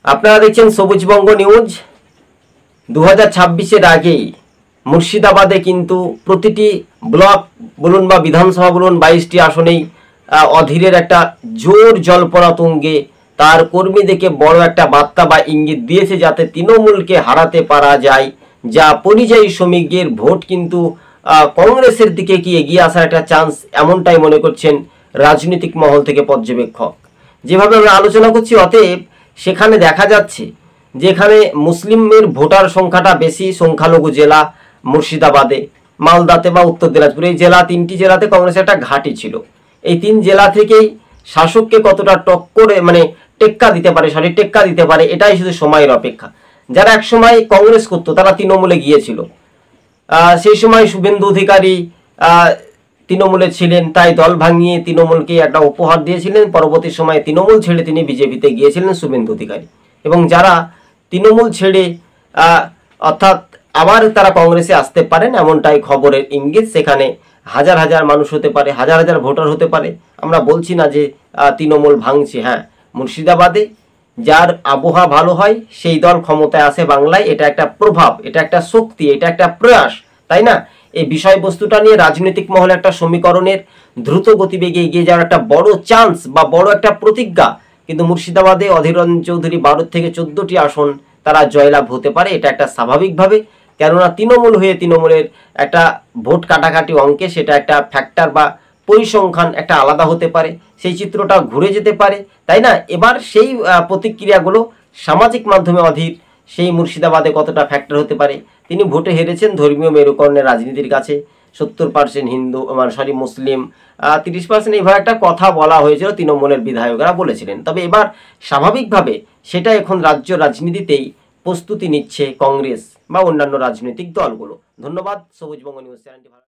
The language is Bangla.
আপনারা দেখছেন সবুজবঙ্গ নিউজ। 2026-এর আগেই মুর্শিদাবাদে কিন্তু প্রতিটি ব্লক বলুন বা বিধানসভা বলুন 22টি আসনেই অধীরের একটা জোর জল্পনা তুঙ্গে তার কর্মীদেরকে বড় একটা বার্তা বা ইঙ্গিত দিয়েছে যাতে তৃণমূলকে হারাতে পারা যায়। যা পরিযায়ী শ্রমিকদের ভোট কিন্তু কংগ্রেসের দিকে কি এগিয়ে আসার একটা চান্স, এমনটাই মনে করছেন রাজনৈতিক মহল থেকে পর্যবেক্ষক। যেভাবে আমরা আলোচনা করছি, অতএব সেখানে দেখা যাচ্ছে যেখানে মুসলিমের ভোটার সংখ্যাটা বেশি, সংখ্যালঘু জেলা মুর্শিদাবাদে, মালদাতে বা উত্তর দিনাজপুরে, এই জেলা তিনটি জেলাতে কংগ্রেসের একটা ঘাঁটি ছিল। এই তিন জেলা থেকেই শাসককে কতটা টক্করে টেক্কা দিতে পারে, সঠিক টেক্কা দিতে পারে, এটাই শুধু সময়ের অপেক্ষা। যারা একসময় কংগ্রেস করতো তারা তৃণমূলে গিয়েছিল, সেই সময় শুভেন্দু অধিকারী তৃণমূলে ছিলেন, তাই দল ভাঙিয়ে তৃণমূলকে একটা উপহার দিয়েছিলেন। পরবর্তী সময়ে তৃণমূল ছেড়ে তিনি বিজেপিতে গিয়েছিলেন শুভেন্দু অধিকারী। এবং যারা তৃণমূল ছেড়ে অর্থাৎ আবার তারা কংগ্রেসে আসতে পারেন, এমনটাই খবরের ইঙ্গিত। সেখানে হাজার হাজার মানুষ হতে পারে, হাজার হাজার ভোটার হতে পারে। আমরা বলছি না যে তৃণমূল ভাঙছে। হ্যাঁ, মুর্শিদাবাদে যার আবহাওয়া ভালো হয় সেই দল ক্ষমতায় আসে বাংলায়। এটা একটা প্রভাব, এটা একটা শক্তি, এটা একটা প্রয়াস, তাই না? এই বিষয়বস্তুটা নিয়ে রাজনৈতিক মহলে একটা সমীকরণের দ্রুত গতিবেগে এগিয়ে যাওয়ার একটা বড় চান্স বা বড় একটা প্রতিজ্ঞা কিন্তু মুর্শিদাবাদে অধীর রঞ্জন চৌধুরী 12 থেকে 14টি আসন তারা জয়লাভ হতে পারে। এটা একটা স্বাভাবিকভাবে, কেননা তৃণমূল হয়ে তৃণমূলের একটা ভোট কাটাকাটি অঙ্কে সেটা একটা ফ্যাক্টর বা পরিসংখ্যান একটা আলাদা হতে পারে, সেই চিত্রটা ঘুরে যেতে পারে, তাই না? এবার সেই প্রতিক্রিয়াগুলো সামাজিক মাধ্যমে অধীর সেই মুর্শিদাবাদে কতটা ফ্যাক্টর হতে পারে। তিনি ভোটে হেরেছেন ধর্মীয় মেরুকরণের রাজনীতির কাছে, 70% হিন্দু মুসলিম, 30% এইভাবে একটা কথা বলা হয়েছিল, তৃণমূলের বিধায়করা বলেছিলেন। তবে এবার স্বাভাবিকভাবে সেটা এখন রাজ্য রাজনীতিতেই প্রস্তুতি নিচ্ছে কংগ্রেস বা অন্যান্য রাজনৈতিক দলগুলো। ধন্যবাদ। সবুজবঙ্গ নিউজ চ্যানেলটি ভালো